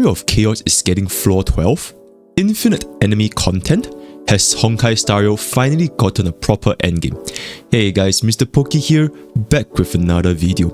of Chaos is getting floor 12, infinite enemy content. Has Honkai Star Rail finally gotten a proper endgame? Hey guys, Mr. Pokke here, back with another video.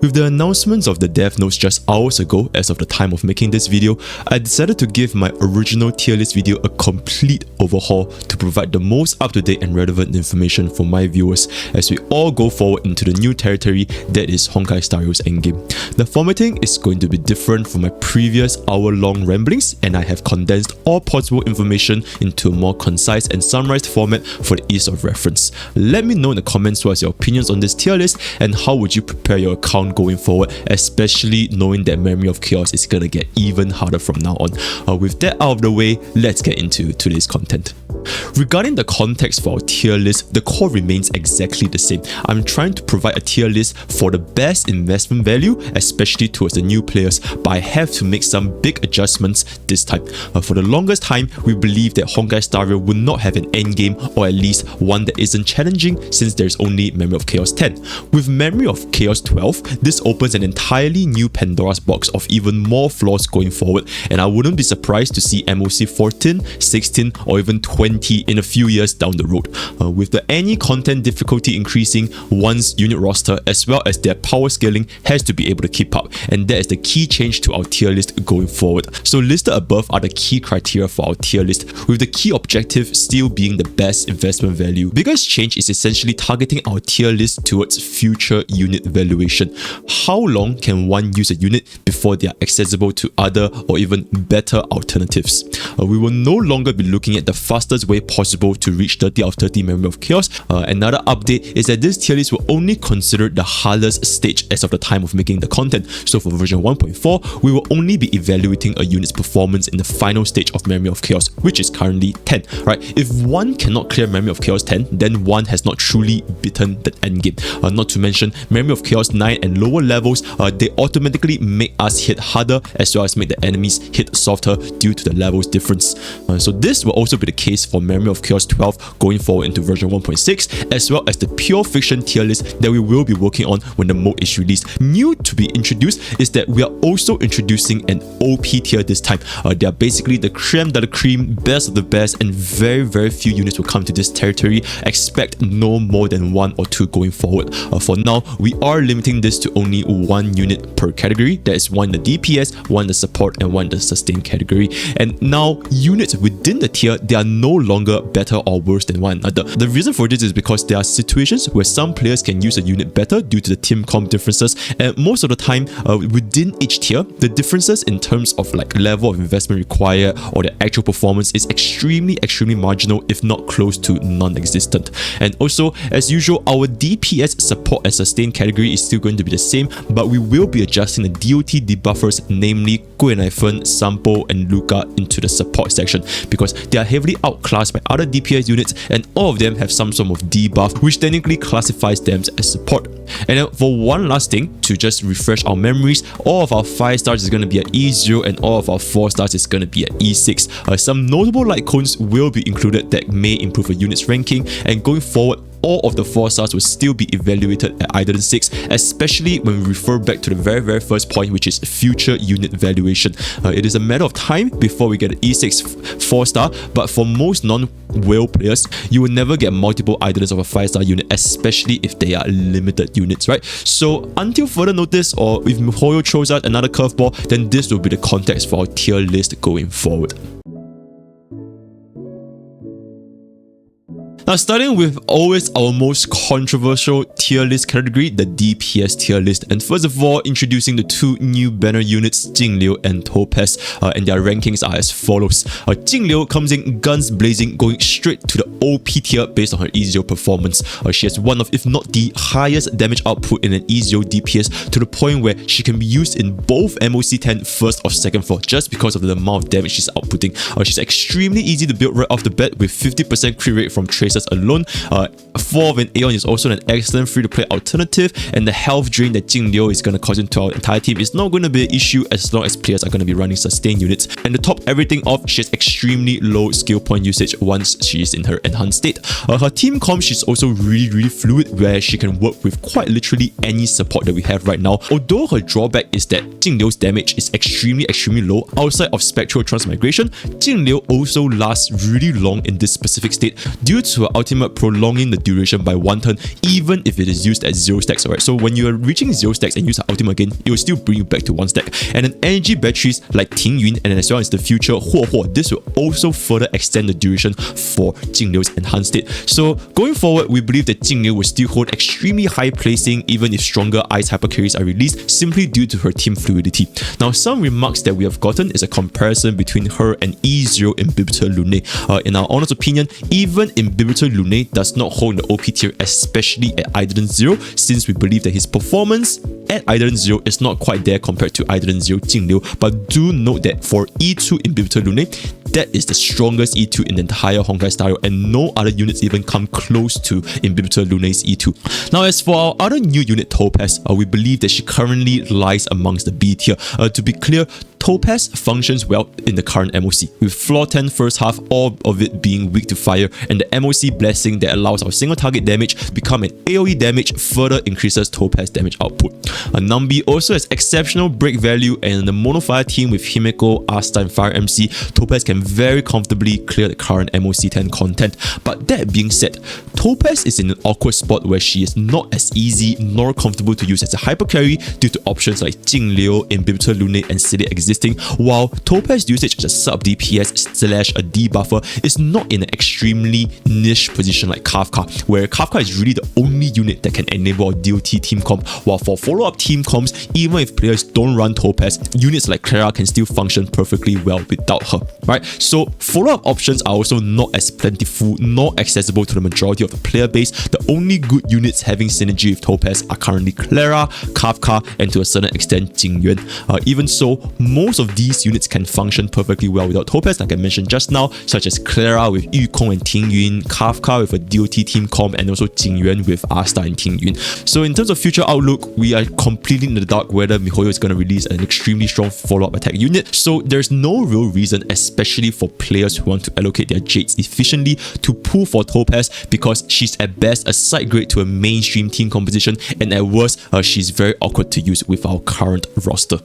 With the announcements of the dev notes just hours ago as of the time of making this video, I decided to give my original tier list video a complete overhaul to provide the most up-to-date and relevant information for my viewers as we all go forward into the new territory that is Honkai Star Rail's endgame. The formatting is going to be different from my previous hour-long ramblings, and I have condensed all possible information into a more concise and summarized format for the ease of reference. Let me know in the comments what's your opinions on this tier list and how would you prepare your account going forward, especially knowing that Memory of Chaos is gonna get even harder from now on. With that out of the way, let's get into today's content. Regarding the context for our tier list, the core remains exactly the same. I'm trying to provide a tier list for the best investment value, especially towards the new players, but I have to make some big adjustments this time. For the longest time, we believe that Honkai Star Rail would not have an endgame, or at least one that isn't challenging, since there's only Memory of Chaos 10. With Memory of Chaos 12, this opens an entirely new Pandora's box of even more flaws going forward, and I wouldn't be surprised to see MOC14, 16, or even 20 in a few years down the road. With the any content difficulty increasing, one's unit roster as well as their power scaling has to be able to keep up, and that is the key change to our tier list going forward. So listed above are the key criteria for our tier list, with the key objective still being the best investment value. Biggest change is essentially targeting our tier list towards future unit valuation. How long can one use a unit before they are accessible to other or even better alternatives? We will no longer be looking at the fastest way possible to reach 30 out of 30 Memory of Chaos. Another update is that this tier list will only consider the hardest stage as of the time of making the content. So for version 1.4, we will only be evaluating a unit's performance in the final stage of Memory of Chaos, which is currently 10. Right? If one cannot clear Memory of Chaos 10, then one has not truly beaten the endgame. Not to mention, Memory of Chaos 9 and lower levels, they automatically make us hit harder as well as make the enemies hit softer due to the levels difference. So this will also be the case for Memory of Chaos 12 going forward into version 1.6, as well as the pure fiction tier list that we will be working on when the mode is released. New to be introduced is that we are also introducing an OP tier this time. They are basically the creme de la creme, best of the best, and very few units will come to this territory. Expect no more than 1 or 2 going forward. For now, we are limiting this to only 1 unit per category. That is 1 in the DPS, 1 in the support, and 1 in the sustain category. And now, units within the tier, they are no longer better or worse than one another. The reason for this is because there are situations where some players can use a unit better due to the team comp differences, and most of the time within each tier, the differences in terms of like level of investment required or the actual performance is extremely marginal, if not close to non-existent. And also, as usual, our DPS, support and sustain category is still going to be the same, but we will be adjusting the DOT debuffers, namely Guinaifen, Sampo and Luca, into the support section because they are heavily outclassed by other DPS units, and all of them have some sort of debuff which technically classifies them as support. And then for one last thing, to just refresh our memories, all of our 5 stars is going to be at E0 and all of our 4 stars is going to be at E6. Some notable light cones will be included that may improve a unit's ranking, and going forward, all of the 4 stars will still be evaluated at either 6, especially when we refer back to the very first point, which is future unit valuation. It is a matter of time before we get an E6 4 star, but for most non-whale players, you will never get multiple items of a 5-star unit, especially if they are limited units, right? So until further notice, or if MOC12 throws out another curveball, then this will be the context for our tier list going forward. Now, starting with always our most controversial tier list category, the DPS tier list. And first of all, introducing the 2 new banner units, Jingliu and Topaz, and their rankings are as follows. Jingliu comes in guns blazing, going straight to the OP tier based on her E0 performance. She has one of, if not the highest damage output in an E0 DPS, to the point where she can be used in both MOC10 first or second floor just because of the amount of damage she's outputting. She's extremely easy to build right off the bat with 50% crit rate from Tracer bonuses alone. 4 of an Aeon is also an excellent free-to-play alternative, and the health drain that Jingliu is going to cause into our entire team is not going to be an issue as long as players are going to be running sustain units. And to top everything off, she has extremely low skill point usage once she is in her enhanced state. Her team comp, she's also really fluid, where she can work with quite literally any support that we have right now. Although her drawback is that Jingliu's damage is extremely low. Outside of Spectral Transmigration, Jingliu also lasts really long in this specific state due to her ultimate prolonging the duration by 1 turn, even if it is used at 0 stacks. Alright, so when you are reaching 0 stacks and use her ultimate again, it will still bring you back to 1 stack. And then energy batteries like Tingyuan and as well as the future Huo, this will also further extend the duration for Jingliu's enhanced state. So going forward, we believe that Jingliu will still hold extremely high placing even if stronger ice hyper carries are released, simply due to her team fluidity. Now, some remarks that we have gotten is a comparison between her and E0 Imbibitor Lune. In our honest opinion, even Imbibitor Lune does not hold the OP tier, especially at Idolin 0, since we believe that his performance at Idolin 0 is not quite there compared to Idolin 0 Jingliu. But do note that for E2 Imbibitor Lune, that is the strongest E2 in the entire Honkai style, and no other units even come close to Imbibitor Lune's E2. Now, as for our other new unit, Topaz, we believe that she currently lies amongst the B tier. To be clear, Topaz functions well in the current MOC, with floor 10 first half, all of it being weak to fire, and the MOC blessing that allows our single target damage to become an AoE damage further increases Topaz damage output. Nambi also has exceptional break value, and in the monofire team with Himeko, Asta and Fire MC, Topaz can very comfortably clear the current MOC 10 content. But that being said, Topaz is in an awkward spot where she is not as easy nor comfortable to use as a hyper carry due to options like Jingliu, Imbibitor Lune and Silly existing, while Topaz usage as a sub DPS / a debuffer is not in an extremely niche position like Kafka, where Kafka is really the only unit that can enable a DOT team comp, while for follow-up team comps, even if players don't run Topaz, units like Clara can still function perfectly well without her. Right? So follow-up options are also not as plentiful nor accessible to the majority of the player base. The only good units having synergy with Topaz are currently Clara, Kafka, and to a certain extent Jingyuan. Even so, most of these units can function perfectly well without Topaz, like I mentioned just now, such as Clara with Yukong and Tingyuan, Kafka with a DOT team comp, and also Jingyuan with Asta and Tingyuan. So in terms of future outlook, we are completely in the dark whether MiHoYo is going to release an extremely strong follow-up attack unit, so there's no real reason, especially for players who want to allocate their Jades efficiently, to pull for Topaz, because she's at best a side grade to a mainstream team composition, and at worst, she's very awkward to use with our current roster.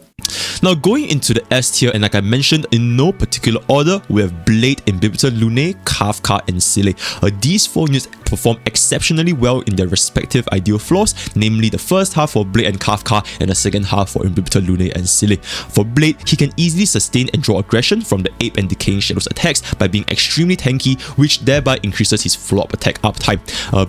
Now, going into the S tier, and like I mentioned, in no particular order, we have Blade, Imbibitor Lune, Kafka, and Silly. These 4 units perform exceptionally well in their respective ideal floors, namely the first half for Blade and Kafka, and the second half for Imbibitor Lune and Silly. For Blade, he can easily sustain and draw aggression from the Ape and Decaying Shadows attacks by being extremely tanky, which thereby increases his follow-up attack uptime.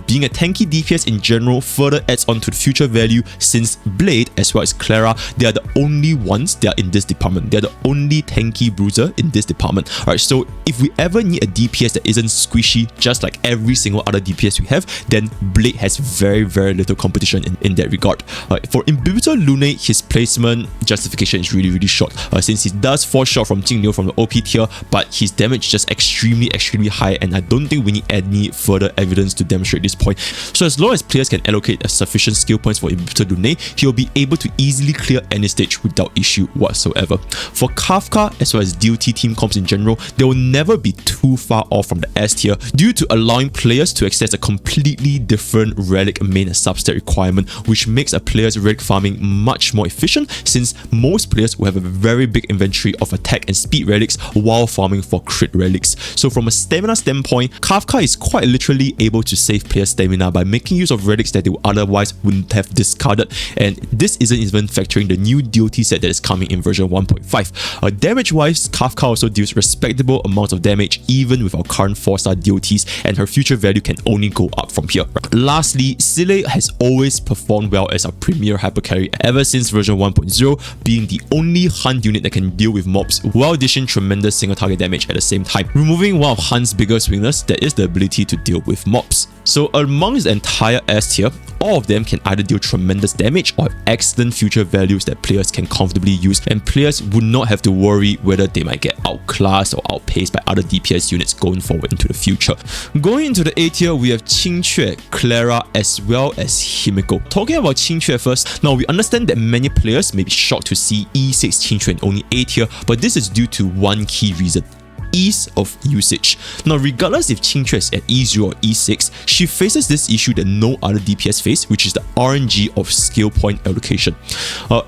Being a tanky DPS in general further adds on to the future value, since Blade, as well as Clara, they are the only ones that are in this department. They're the only tanky bruiser in this department. Alright, so if we ever need a DPS that isn't squishy, just like every single other DPS we have, then Blade has very little competition in that regard. For Imbibitor Lune, his placement justification is really short, since he does fall short from Jingliu from the OP tier, but his damage is just extremely high, and I don't think we need any further evidence to demonstrate this point. So as long as players can allocate sufficient skill points for Imbibitor Lune, he will be able to easily clear any stage without issue whatsoever. For Kafka, as well as DOT team comps in general, they will never be too far off from the S tier due to allowing players to access a completely different relic main substat requirement, which makes a player's relic farming much more efficient, since most players will have a very big inventory of attack and speed relics while farming for crit relics. So from a stamina standpoint, Kafka is quite literally able to save player stamina by making use of relics that they otherwise wouldn't have discarded, and this isn't even factoring the new DOT set that is coming in version 1.5. Damage wise, Kafka also deals respectable amounts of damage even with our current 4-star DOTs, and her future value can only go up from here. Lastly, Silly has always performed well as our premier hyper carry ever since version 1.0, being the only Hunt unit that can deal with mobs while dishing tremendous single target damage at the same time, removing one of Hunt's biggest weakness, that is the ability to deal with mobs. So amongst the entire S tier, all of them can either deal tremendous damage or have excellent future values that players can comfortably use, and players would not have to worry whether they might get outclassed or outpaced by other DPS units going forward into the future. Going into the A tier, we have Qingque, Clara, as well as Himiko. Talking about Qingque first, now we understand that many players may be shocked to see E6 Qingque in only A tier, but this is due to one key reason: ease of usage. Now, regardless if Qingque is at E0 or E6, she faces this issue that no other DPS face, which is the RNG of skill point allocation.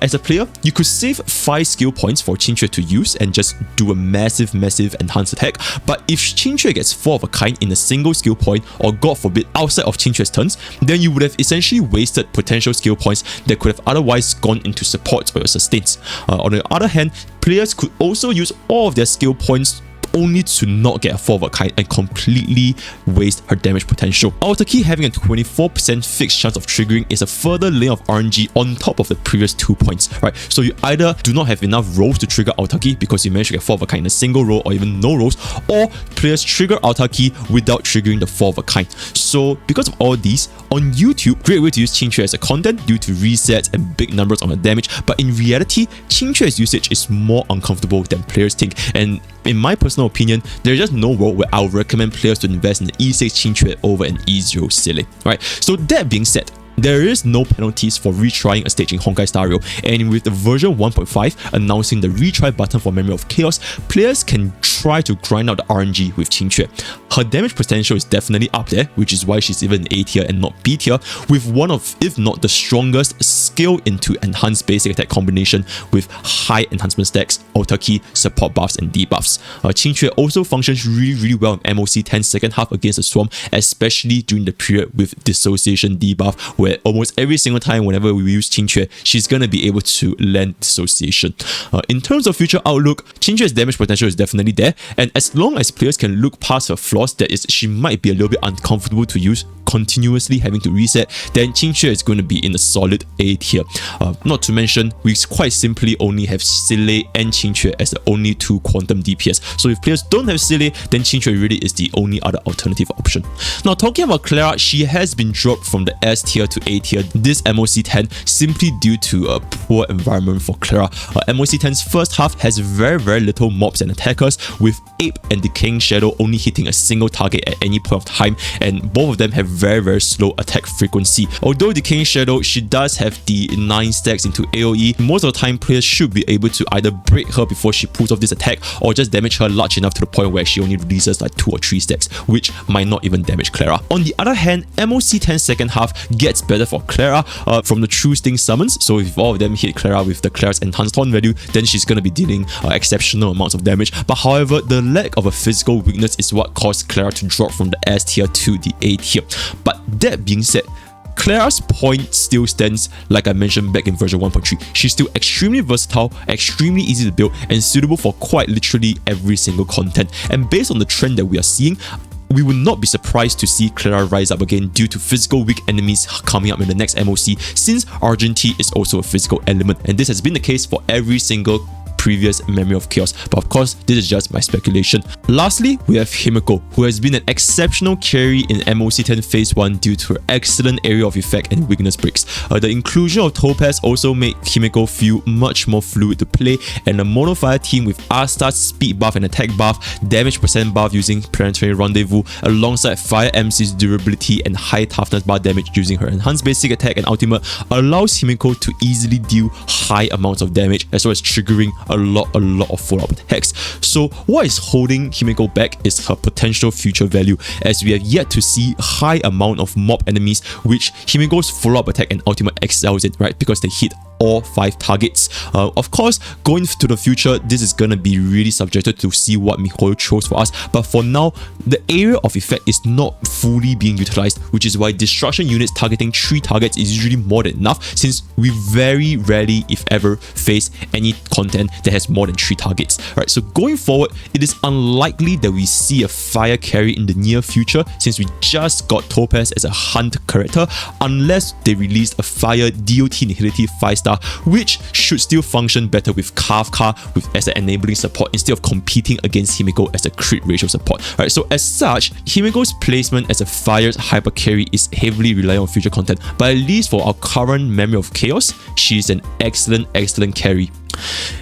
As a player, you could save 5 skill points for Qingque to use and just do a massive enhanced attack, but if Qingque gets 4 of a kind in a single skill point, or god forbid outside of Qingque's turns, then you would have essentially wasted potential skill points that could have otherwise gone into supports or your sustains. On the other hand, players could also use all of their skill points only to not get a 4 of a kind and completely waste her damage potential. Aotaki having a 24% fixed chance of triggering is a further layer of RNG on top of the previous 2 points, right? So you either do not have enough rolls to trigger Aotaki because you managed to get 4 of a kind in a single roll, or even no rolls, or players trigger Aotaki without triggering the 4 of a kind. So because of all these, on YouTube, great way to use Qingque as a content due to resets and big numbers on the damage, but in reality, Qingque's usage is more uncomfortable than players think, and in my personal opinion, there's just no world where I'll recommend players to invest in the E6 Qingque over an E0 Silly, right? So that being said, there is no penalties for retrying a stage in Honkai Star Rail, and with the version 1.5 announcing the retry button for Memory of Chaos, players can try to grind out the RNG with Qingque. Her damage potential is definitely up there, which is why she's even in A tier and not B tier, with one of, if not the strongest, skill into enhanced basic attack combination with high enhancement stacks, Aotaki, support buffs, and debuffs. Qingque also functions really well in MOC10 second half against the Swarm, especially during the period with Dissociation debuff, where almost every single time whenever we use Qingque, she's gonna be able to land Dissociation. In terms of future outlook, Qingque's damage potential is definitely there, and as long as players can look past her flaws, that is, she might be a little bit uncomfortable to use, continuously having to reset, then Qingque is going to be in a solid A tier. Not to mention, we quite simply only have Sile and Qingque as the only 2 quantum DPS. So if players don't have Sile, then Qingque really is the only other alternative option. Now, talking about Clara, she has been dropped from the S tier to A tier this MOC10 simply due to a poor environment for Clara. MOC10's first half has very little mobs and attackers, with Ape and Decaying Shadow only hitting a single target at any point of time, and both of them have very slow attack frequency. Although Decaying Shadow, she does have the 9 stacks into AoE, most of the time players should be able to either break her before she pulls off this attack, or just damage her large enough to the point where she only releases like 2 or 3 stacks, which might not even damage Clara. On the other hand, MOC10 second half gets better for Clara from the True Sting summons, so if all of them hit Clara with the Clara's enhanced taunt value, then she's gonna be dealing exceptional amounts of damage. But however, the lack of a physical weakness is what caused Clara to drop from the S tier to the A tier. But that being said, Clara's point still stands, like I mentioned back in version 1.3. She's still extremely versatile, extremely easy to build, and suitable for quite literally every single content. And based on the trend that we are seeing, we would not be surprised to see Clara rise up again due to physical weak enemies coming up in the next MOC, since Argent is also a physical element, and this has been the case for every single previous Memory of Chaos, but of course this is just my speculation. Lastly, we have Himiko, who has been an exceptional carry in MOC10 Phase 1 due to her excellent area of effect and weakness breaks. The inclusion of Topaz also made Himiko feel much more fluid to play, and a monofire team with Asta's speed buff and attack buff, damage percent buff using Planetary Rendezvous, alongside Fire MC's durability and high toughness bar damage using her enhanced basic attack and ultimate, allows Himiko to easily deal high amounts of damage as well as triggering a lot of follow-up attacks. So what is holding Himiko back is her potential future value, as we have yet to see high amount of mob enemies which Himiko's follow-up attack and ultimate excels in, right? Because they hit all 5 targets. Of course, going to the future, this is gonna be really subjected to see what miHoYo chose for us, but for now, the area of effect is not fully being utilized, which is why destruction units targeting 3 targets is usually more than enough, since we very rarely, if ever, face any content that has more than 3 targets. Right, so going forward, it is unlikely that we see a fire carry in the near future, since we just got Topaz as a hunt character, unless they released a fire DOT nihility 5-star, which should still function better with Kafka as an enabling support instead of competing against Himiko as a crit ratio support. Right, so as such, Himiko's placement as a fire's hyper carry is heavily reliant on future content, but at least for our current Memory of Chaos, she's an excellent carry.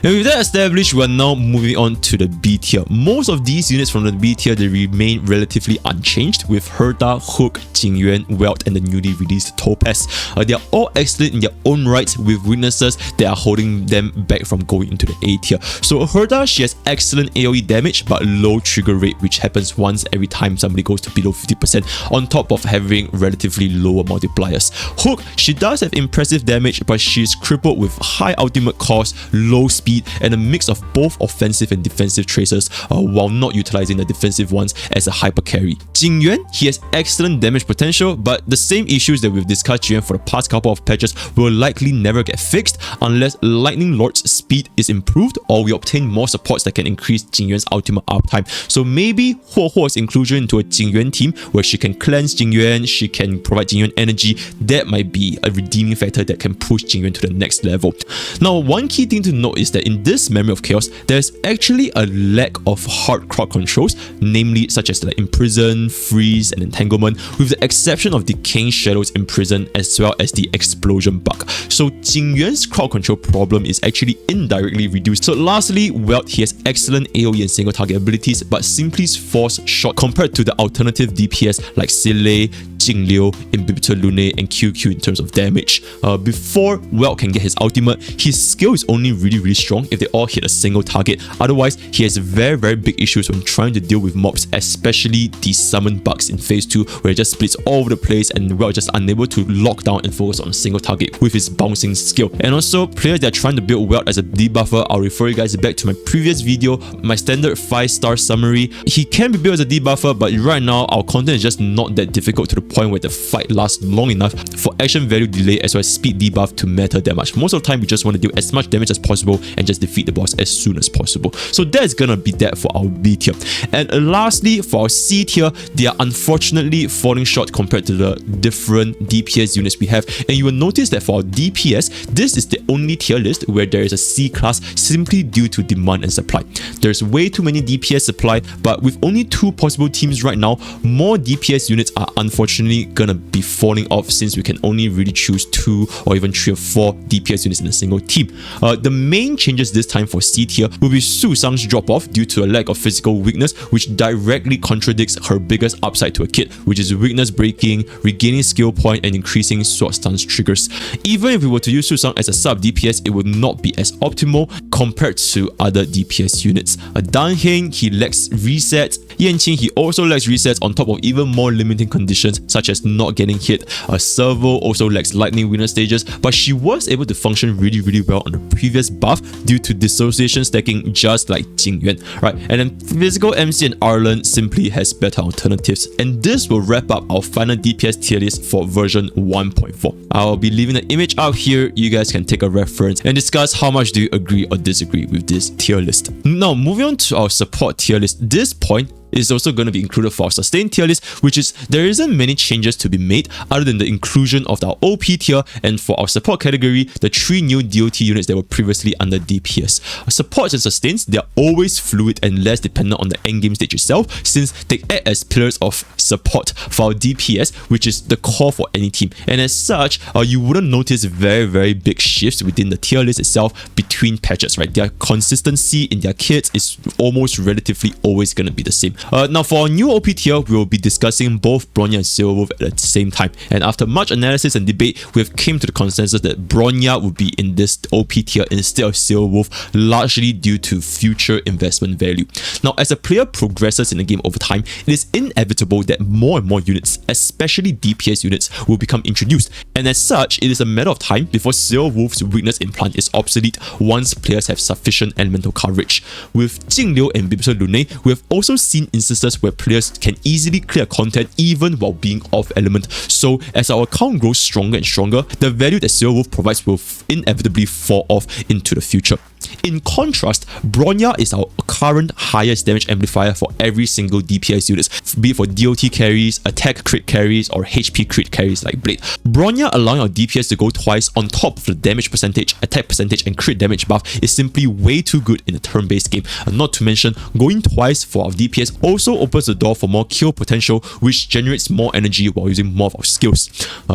And with that established, we are now moving on to the B tier. Most of these units from the B tier, they remain relatively unchanged, with Herta, Hook, Jingyuan, Welt, and the newly released Topaz. They are all excellent in their own rights, with weaknesses that are holding them back from going into the A tier. So Herta, she has excellent AoE damage but low trigger rate, which happens once every time somebody goes to below 50%, on top of having relatively lower multipliers. Hook, she does have impressive damage, but she's crippled with high ultimate cost, low speed, and a mix of both offensive and defensive traces, while not utilizing the defensive ones as a hyper carry. Jingyuan, he has excellent damage potential, but the same issues that we've discussed Jingyuan for the past couple of patches will likely never get fixed unless Lightning Lord's speed is improved or we obtain more supports that can increase Jingyuan's ultimate uptime. So maybe Huo's inclusion into a Jingyuan team where she can cleanse Jingyuan, she can provide Jingyuan energy, that might be a redeeming factor that can push Jingyuan to the next level. Now, one key thing to note is that in this Memory of Chaos, there's actually a lack of hard crowd controls, namely such as like Imprison, Freeze, and Entanglement, with the exception of Decaying Shadows Imprison as well as the Explosion bug. So Jingyuan's crowd control problem is actually indirectly reduced. So lastly, Welt, he has excellent AoE and single target abilities, but simply falls short compared to the alternative DPS like Sile, Jingliu, Imbibitor Lune, and QQ in terms of damage. Before Welt can get his ultimate, his skill is only really strong if they all hit a single target. Otherwise, he has very big issues when trying to deal with mobs, especially the summon bugs in phase 2, where it just splits all over the place and Welt just unable to lock down and focus on a single target with his bouncing skill. And also, players that are trying to build Welt as a debuffer, I'll refer you guys back to my previous video, my standard 5-star summary. He can be built as a debuffer, but right now our content is just not that difficult to the point where the fight lasts long enough for action value delay as well as speed debuff to matter that much. Most of the time, we just want to deal as much damage as possible and just defeat the boss as soon as possible. So that's gonna be that for our B tier. And lastly, for our C tier, they are unfortunately falling short compared to the different DPS units we have. And you will notice that for our DPS, this is the only tier list where there is a C class simply due to demand and supply. There's way too many DPS supply, but with only 2 possible teams right now, more DPS units are unfortunately gonna be falling off since we can only really choose 2 or even 3 or 4 DPS units in a single team. The main changes this time for C tier will be Su Sang's drop off due to a lack of physical weakness, which directly contradicts her biggest upside to a kit, which is weakness breaking, regaining skill point, and increasing sword stance triggers. Even if we were to use Su Sang as a sub DPS, it would not be as optimal compared to other DPS units. Dan Heng, he lacks resets. Yan Qing, he also lacks resets on top of even more limiting conditions such as not getting hit. Servo also lacks lightning weakness stages, but she was able to function really well on the previous buff due to dissociation stacking, just like Jingyuan, right? And then physical MC and Arlen simply has better alternatives. And this will wrap up our final DPS tier list for version 1.4. I'll be leaving the image out here. You guys can take a reference and discuss how much do you agree or disagree with this tier list. Now, moving on to our support tier list. This point is also going to be included for our sustain tier list, which is there isn't many changes to be made other than the inclusion of our OP tier, and for our support category, the 3 new DOT units that were previously under DPS. Supports and sustains, they are always fluid and less dependent on the endgame stage itself, since they act as pillars of support for our DPS, which is the core for any team. And as such, you wouldn't notice very big shifts within the tier list itself between patches, right? Their consistency in their kits is almost relatively always going to be the same. Now, for our new OP tier, we will be discussing both Bronya and Silverwolf at the same time. And after much analysis and debate, we have came to the consensus that Bronya would be in this OP tier instead of Silverwolf, largely due to future investment value. Now, as a player progresses in the game over time, it is inevitable that more and more units, especially DPS units, will become introduced. And as such, it is a matter of time before Silverwolf's weakness implant is obsolete once players have sufficient elemental coverage. With Jingliu and Imbibitor Lune, we have also seen instances where players can easily clear content even while being off element. So as our account grows stronger and stronger, the value that Silverwolf provides will inevitably fall off into the future. In contrast, Bronya is our current highest damage amplifier for every single DPS unit, be it for DOT carries, attack crit carries, or HP crit carries like Blade. Bronya allowing our DPS to go twice on top of the damage percentage, attack percentage, and crit damage buff is simply way too good in a turn-based game. And not to mention, going twice for our DPS also opens the door for more kill potential, which generates more energy while using more of our skills.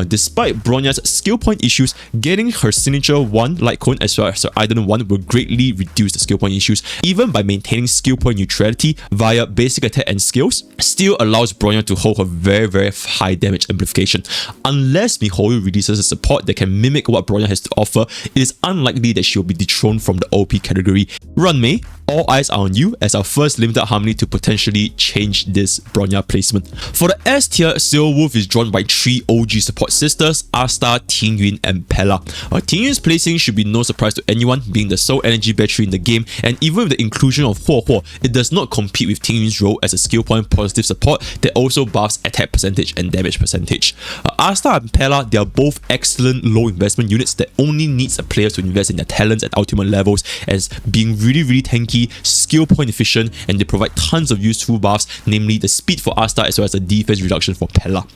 Despite Bronya's skill point issues, getting her signature 1 Light Cone as well as her Ident 1 will greatly reduce the skill point issues, even by maintaining skill point neutrality via basic attack and skills, still allows Bronya to hold a very high damage amplification. Unless miHoYo releases a support that can mimic what Bronya has to offer, it is unlikely that she will be dethroned from the OP category. Runmei, all eyes are on you as our first limited harmony to potentially change this Bronya placement. For the S tier, Silver Wolf is drawn by 3 OG support sisters, Asta, Tingyun, and Pella. Tingyun's placing should be no surprise to anyone, being the sole energy battery in the game, and even with the inclusion of Huo, it does not compete with Tingyun's role as a skill point positive support that also buffs attack percentage and damage percentage. Asta and Pella, they are both excellent low investment units that only needs a player to invest in their talents at ultimate levels, as being really tanky, skill point efficient, and they provide tons of useful buffs, namely the speed for Asta as well as the defense reduction for Pella.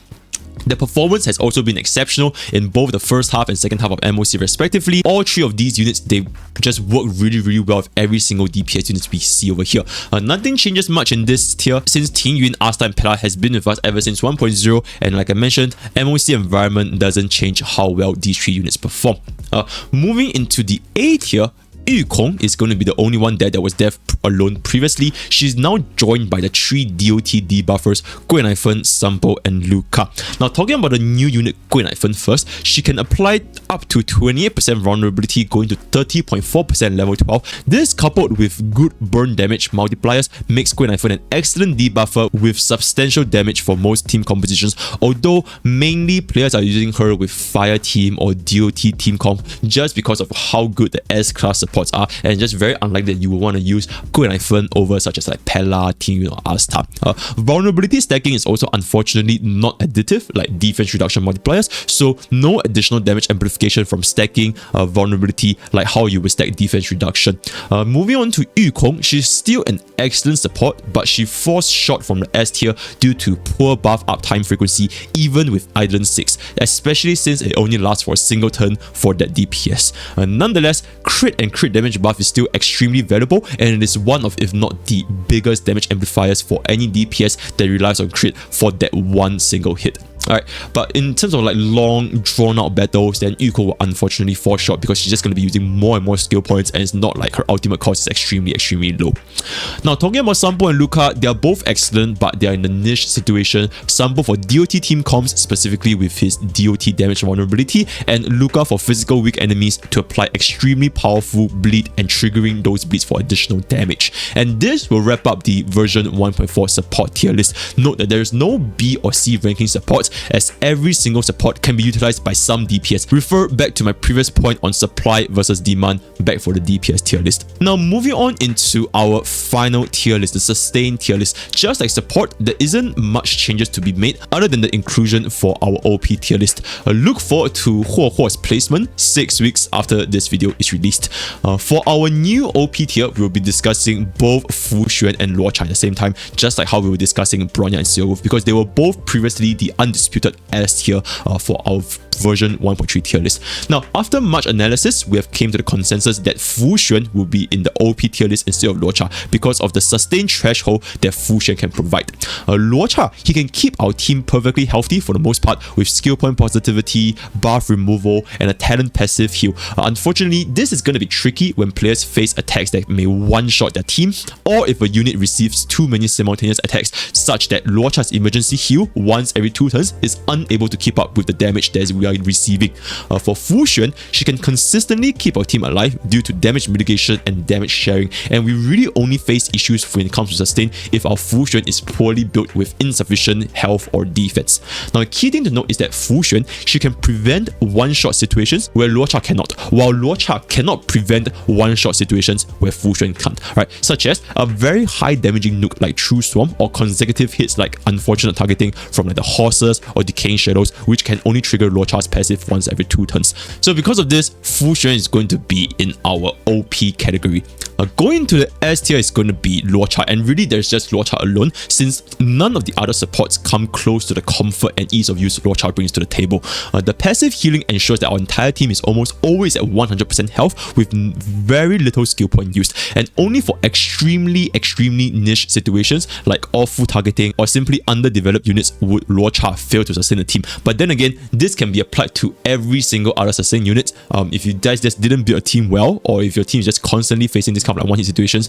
The performance has also been exceptional in both the first half and second half of MOC respectively. All 3 of these units, they just work really well with every single DPS units we see over here. Nothing changes much in this tier since Tingyun, Asta, and Pella has been with us ever since 1.0, and like I mentioned, MOC environment doesn't change how well these 3 units perform. Moving into the A tier, Yukong is going to be the only one there that was there alone previously. She's now joined by the 3 DOT debuffers, Guinaifen, Sampo, and Luca. Now, talking about the new unit Guinaifen first, she can apply up to 28% vulnerability going to 30.4% level 12. This, coupled with good burn damage multipliers, makes Guinaifen an excellent debuffer with substantial damage for most team compositions, although mainly players are using her with Fire Team or DOT Team Comp just because of how good the S-class supports are, and just very unlikely that you will want to use Guinaifen over such as like Pella, Tingyun, or Asta. Vulnerability stacking is also unfortunately not additive like defense reduction multipliers, so no additional damage amplification from stacking vulnerability like how you would stack defense reduction. Moving on to Yukong, she's still an excellent support, but she falls short from the S tier due to poor buff uptime frequency even with Island 6, especially since it only lasts for a single turn for that DPS. Nonetheless, crit and crit damage buff is still extremely valuable, and it is one of, if not the biggest damage amplifiers for any DPS that relies on crit for that one single hit. Alright, but in terms of like long drawn out battles, then Yuko will unfortunately fall short because she's just going to be using more and more skill points, and it's not like her ultimate cost is extremely low. Now, talking about Sampo and Luca, they are both excellent, but they are in the niche situation. Sampo for DOT team comps, specifically with his DOT damage vulnerability, and Luca for physical weak enemies to apply extremely powerful bleed and triggering those bleeds for additional damage. And this will wrap up the version 1.4 support tier list. Note that there is no B or C ranking supports, as every single support can be utilized by some DPS. Refer back to my previous point on supply versus demand back for the DPS tier list. Now, moving on into our final tier list, the sustained tier list. Just like support, there isn't much changes to be made other than the inclusion for our OP tier list. Look forward to Huo's placement 6 weeks after this video is released. For our new OP tier, we will be discussing both Fu Xuan and Luocha at the same time, just like how we were discussing Bronya and Silver Wolf, because they were both previously the undisputed S tier for our version 1.3 tier list. Now, after much analysis, we have came to the consensus that Fu Xuan will be in the OP tier list instead of Luocha because of the sustained threshold that Fu Xuan can provide. Luocha, he can keep our team perfectly healthy for the most part with skill point positivity, buff removal, and a talent passive heal. Unfortunately, this is going to be tricky when players face attacks that may one-shot their team, or if a unit receives too many simultaneous attacks such that Luocha's emergency heal once every 2 turns is unable to keep up with the damage that we are receiving. For Fu Xuan, she can consistently keep our team alive due to damage mitigation and damage sharing, and we really only face issues when it comes to sustain if our Fu Xuan is poorly built with insufficient health or defense. Now, a key thing to note is that Fu Xuan, she can prevent one-shot situations where Luocha cannot, while Luocha cannot prevent one-shot situations where Fu Xuan can't, right? Such as a very high damaging nuke like True Swarm, or consecutive hits like unfortunate targeting from like the horses or decaying shadows, which can only trigger Luocha's passive once every 2 turns. So because of this, Fu Xuan is going to be in our OP category. Going to the S tier is going to be Luocha, and really there's just Luocha alone, since none of the other supports come close to the comfort and ease of use Luocha brings to the table. The passive healing ensures that our entire team is almost always at 100% health with very little skill point used, and only for extremely niche situations like all full targeting or simply underdeveloped units would Luocha fail to sustain the team. But then again, this can be applied to every single other sustain unit. If you guys just didn't build a team well, or if your team is just constantly facing this kind of like one-hit situations,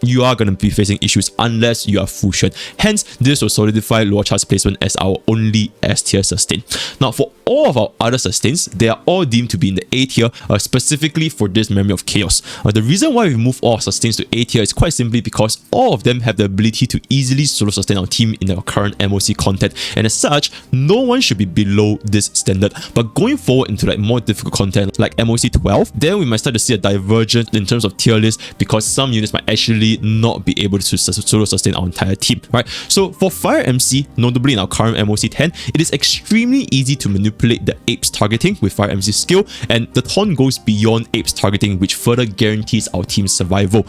you are going to be facing issues unless you are fusion. Hence, this will solidify lower charge placement as our only S tier sustain. Now, for all of our other sustains, they are all deemed to be in the A tier, specifically for this Memory of Chaos. The reason why we move all our sustains to A tier is quite simply because all of them have the ability to easily solo sustain our team in our current MOC content, and as such, no one should be below this standard. But going forward into like more difficult content like MOC12, then we might start to see a divergence in terms of tier list, because some units might actually not be able to solo sustain our entire team, right? So for Fire MC, notably in our current MOC10, it is extremely easy to manipulate the Apes targeting with Fire MC skill, and the taunt goes beyond Apes targeting, which further guarantees our team's survival.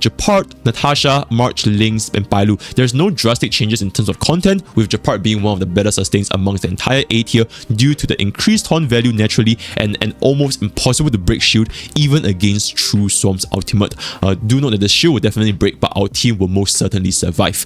Japart, Natasha, March, Lynx, and Pailu, there's no drastic changes in terms of content, with Japart being one of the better sustains amongst the entire A tier due to the increased taunt value naturally and an almost impossible to break shield even against True Swarm's ultimate. Do note that the shield will definitely break, but our team will most certainly survive.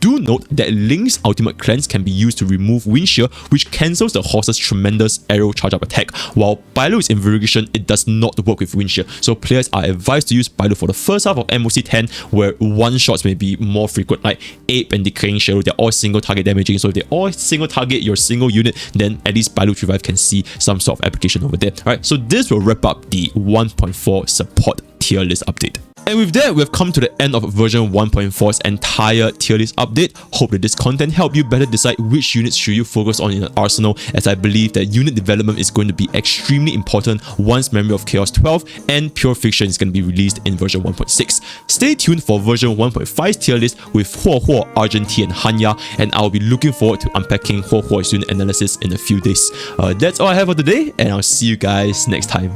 Do note that Lynx's ultimate cleanse can be used to remove wind shear, which cancels the horse's tremendous arrow charge up attack, while Pailu's invigoration, it does not work with wind shear, so players are advised to use Pailu for the first half of MOC10, where one shots may be more frequent, like Ape and Decaying Shadow. They're all single target damaging, so if they all single target your single unit, then at least Pailu Revive can see some sort of application over there. Alright, so this will wrap up the 1.4 support tier list update. And with that, we've come to the end of version 1.4's entire tier list update. Hope that this content helped you better decide which units should you focus on in an arsenal, as I believe that unit development is going to be extremely important once Memory of Chaos 12 and Pure Fiction is going to be released in version 1.6. Stay tuned for version 1.5's tier list with Huo, Argent, and Hanya, and I'll be looking forward to unpacking Huo's unit analysis in a few days. That's all I have for today, and I'll see you guys next time.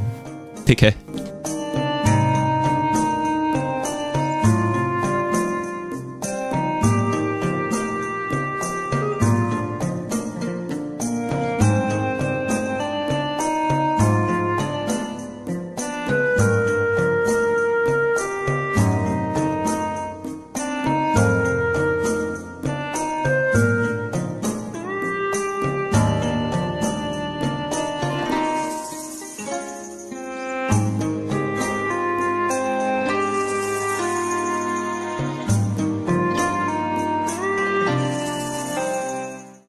Take care.